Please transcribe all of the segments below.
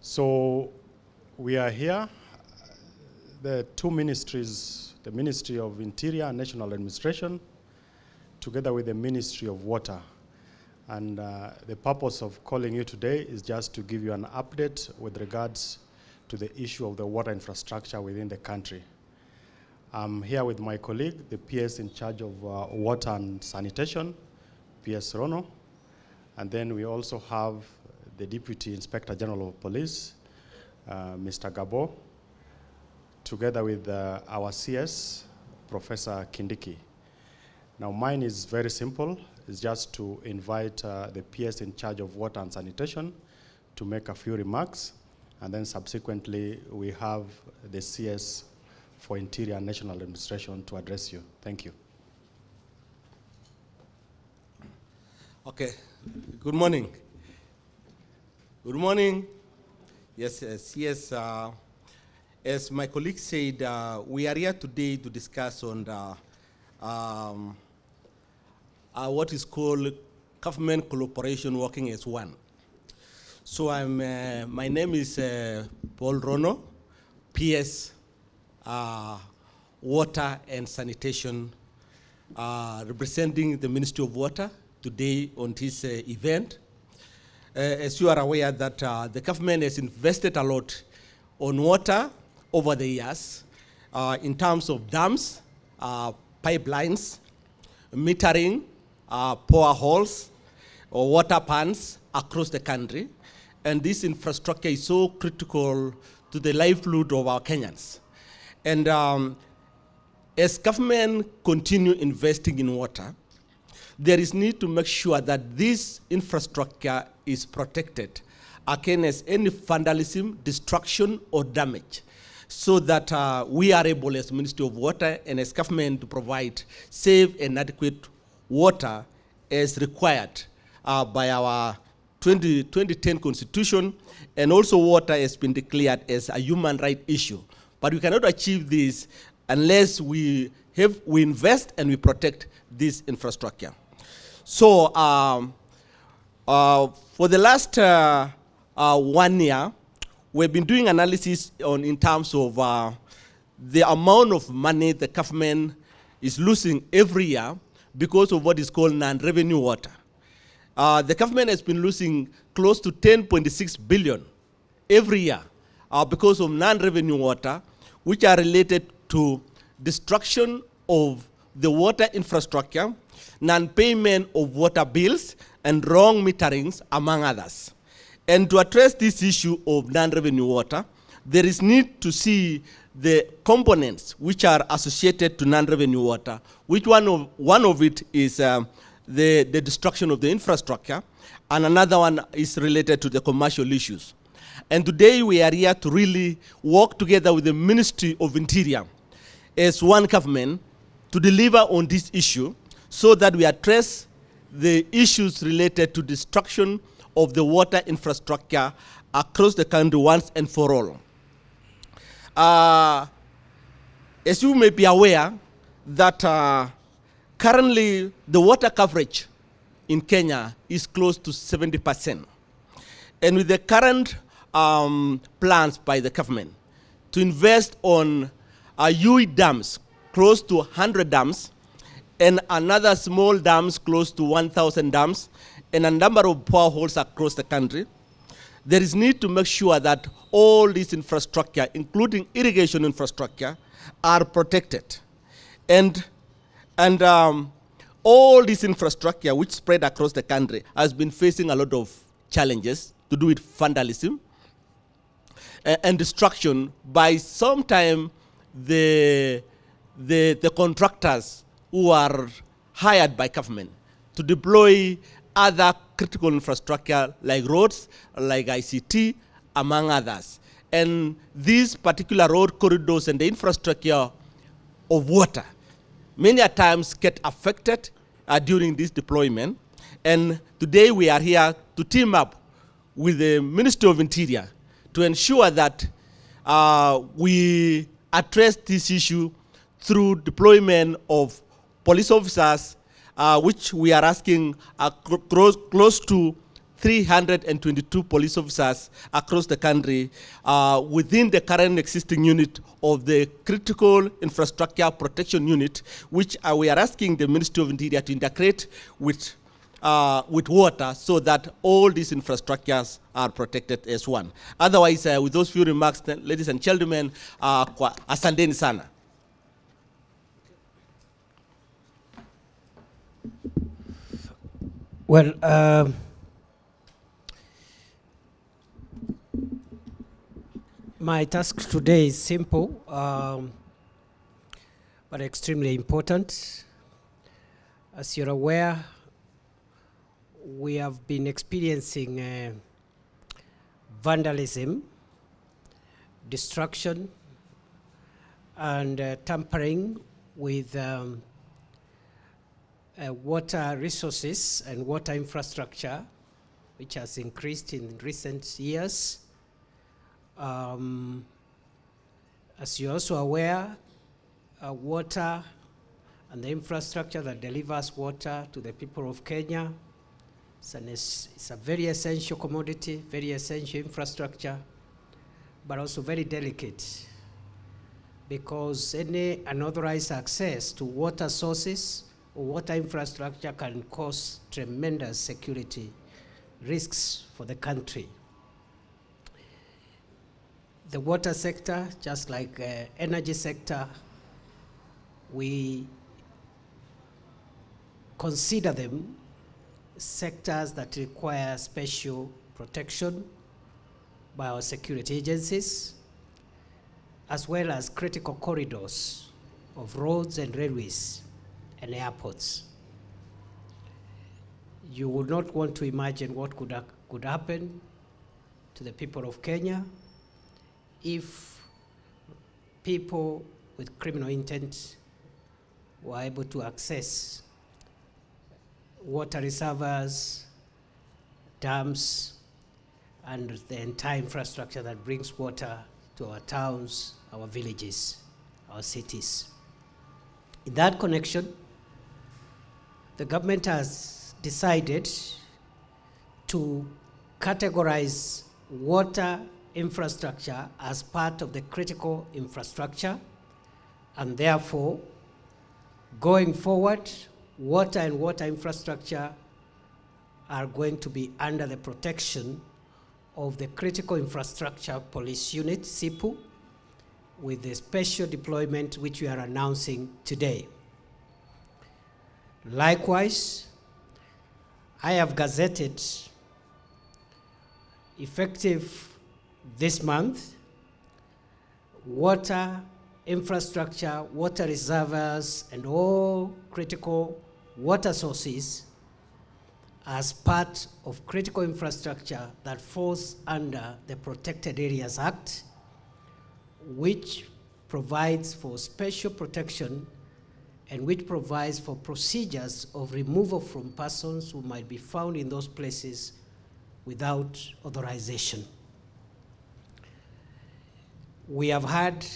So we are here, the two ministries, the Ministry of Interior and National Administration, together with the Ministry of Water. And the purpose of calling you today is just to give you an update with regards to the issue of the water infrastructure within the country. I'm here with my colleague, the PS in charge of water and sanitation, PS Rono. And then we also have the Deputy Inspector General of Police, Mr. Gabo, together with our CS, Professor Kindiki. Now mine is very simple. It's just to invite the PS in charge of water and sanitation to make a few remarks, and then subsequently we have the CS for Interior and National Administration to address you. Thank you. Okay, good morning. Good morning. Yes, yes. As my colleague said, we are here today to discuss on what is called government collaboration working as one. So my name is Paul Rono, PS Water and Sanitation, representing the Ministry of Water today on this event. As you are aware that the government has invested a lot on water over the years in terms of dams, pipelines, metering, boreholes, or water pans across the country. And this infrastructure is so critical to the livelihood of our Kenyans. And as government continue investing in water, there is need to make sure that this infrastructure is protected against any vandalism, destruction, or damage, so that we are able as Ministry of Water and as government to provide safe and adequate water as required by our 2010 Constitution, and also water has been declared as a human right issue. But we cannot achieve this unless we invest and we protect this infrastructure. So for the last 1 year, we've been doing analysis in terms of the amount of money the government is losing every year because of what is called non-revenue water. The government has been losing close to 10.6 billion every year because of non-revenue water, which are related to destruction of the water infrastructure, non-payment of water bills, and wrong meterings, among others. And to address this issue of non-revenue water, there is need to see the components which are associated to non-revenue water, which one of it is the destruction of the infrastructure, and another one is related to the commercial issues. And today we are here to really work together with the Ministry of Interior as one government to deliver on this issue so that we address the issues related to destruction of the water infrastructure across the country once and for all. As you may be aware that currently the water coverage in Kenya is close to 70%. And with the current plans by the government to invest on UE dams, close to 100 dams, and another small dams close to 1,000 dams, and a number of boreholes across the country, there is need to make sure that all this infrastructure, including irrigation infrastructure, are protected. And all this infrastructure which spread across the country has been facing a lot of challenges to do with vandalism and destruction by sometime the contractors who are hired by government to deploy other critical infrastructure like roads, like ICT, among others. And these particular road corridors and the infrastructure of water many a times get affected during this deployment. And today we are here to team up with the Ministry of Interior to ensure that we address this issue through deployment of police officers, which we are asking close to 322 police officers across the country within the current existing unit of the Critical Infrastructure Protection Unit, which we are asking the Ministry of Interior to integrate with water so that all these infrastructures are protected as one. Otherwise, with those few remarks, ladies and gentlemen, asanteni sana. Well, my task today is simple, but extremely important. As you're aware, we have been experiencing vandalism, destruction, and tampering with water resources and water infrastructure, which has increased in recent years. As you're also aware, water and the infrastructure that delivers water to the people of Kenya, it's a very essential commodity, very essential infrastructure, but also very delicate, because any unauthorized access to water sources or water infrastructure can cause tremendous security risks for the country. The water sector, just like energy sector, we consider them sectors that require special protection by our security agencies, as well as critical corridors of roads and railways and airports. You would not want to imagine what could happen to the people of Kenya if people with criminal intent were able to access water reservoirs, dams, and the entire infrastructure that brings water to our towns, our villages, our cities. In that connection, the government has decided to categorize water infrastructure as part of the critical infrastructure, and therefore, going forward, water and water infrastructure are going to be under the protection of the Critical Infrastructure Police Unit, CIPU, with the special deployment which we are announcing today. Likewise, I have gazetted, effective this month, water infrastructure, water reservoirs, and all critical water sources as part of critical infrastructure that falls under the Protected Areas Act, which provides for special protection and which provides for procedures of removal from persons who might be found in those places without authorization. We have had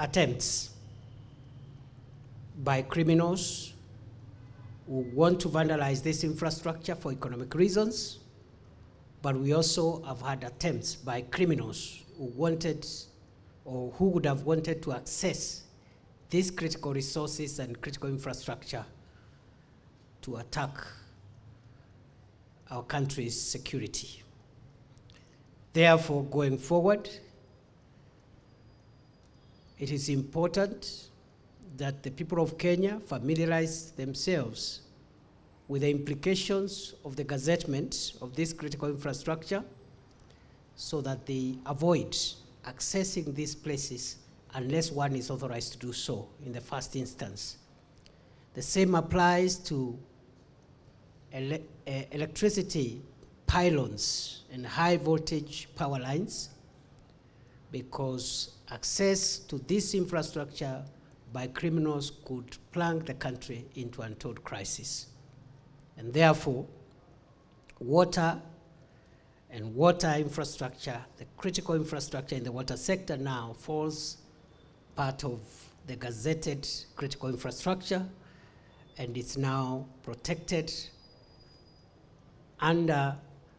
attempts by criminals who want to vandalize this infrastructure for economic reasons, but we also have had attempts by criminals who wanted or who would have wanted to access these critical resources and critical infrastructure to attack our country's security. Therefore, going forward, it is important that the people of Kenya familiarize themselves with the implications of the gazettement of this critical infrastructure so that they avoid accessing these places unless one is authorized to do so in the first instance. The same applies to electricity pylons and high voltage power lines, because access to this infrastructure by criminals could plunge the country into untold crisis. And therefore, water and water infrastructure, the critical infrastructure in the water sector now falls part of the gazetted critical infrastructure, and it's now protected under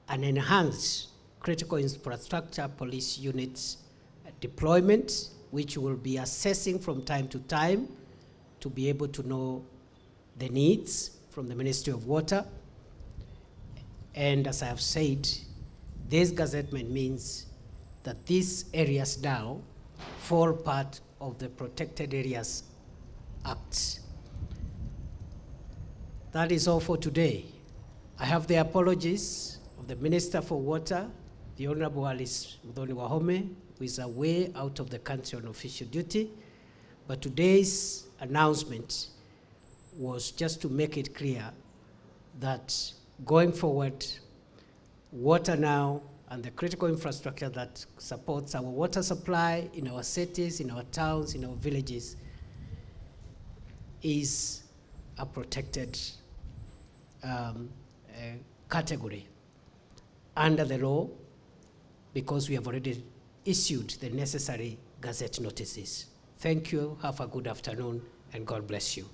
an enhanced critical infrastructure police units deployment, which will be assessing from time to time to be able to know the needs from the Ministry of Water. And as I have said, this gazettement means that these areas now fall part of the Protected Areas Act. That is all for today. I have the apologies of the Minister for Water, the Honorable Alice Muthoni Wahome, who is away out of the country on official duty. But today's announcement was just to make it clear that going forward, water now and the critical infrastructure that supports our water supply in our cities, in our towns, in our villages, is a protected category under the law, because we have already issued the necessary gazette notices. Thank you, have a good afternoon, and God bless you.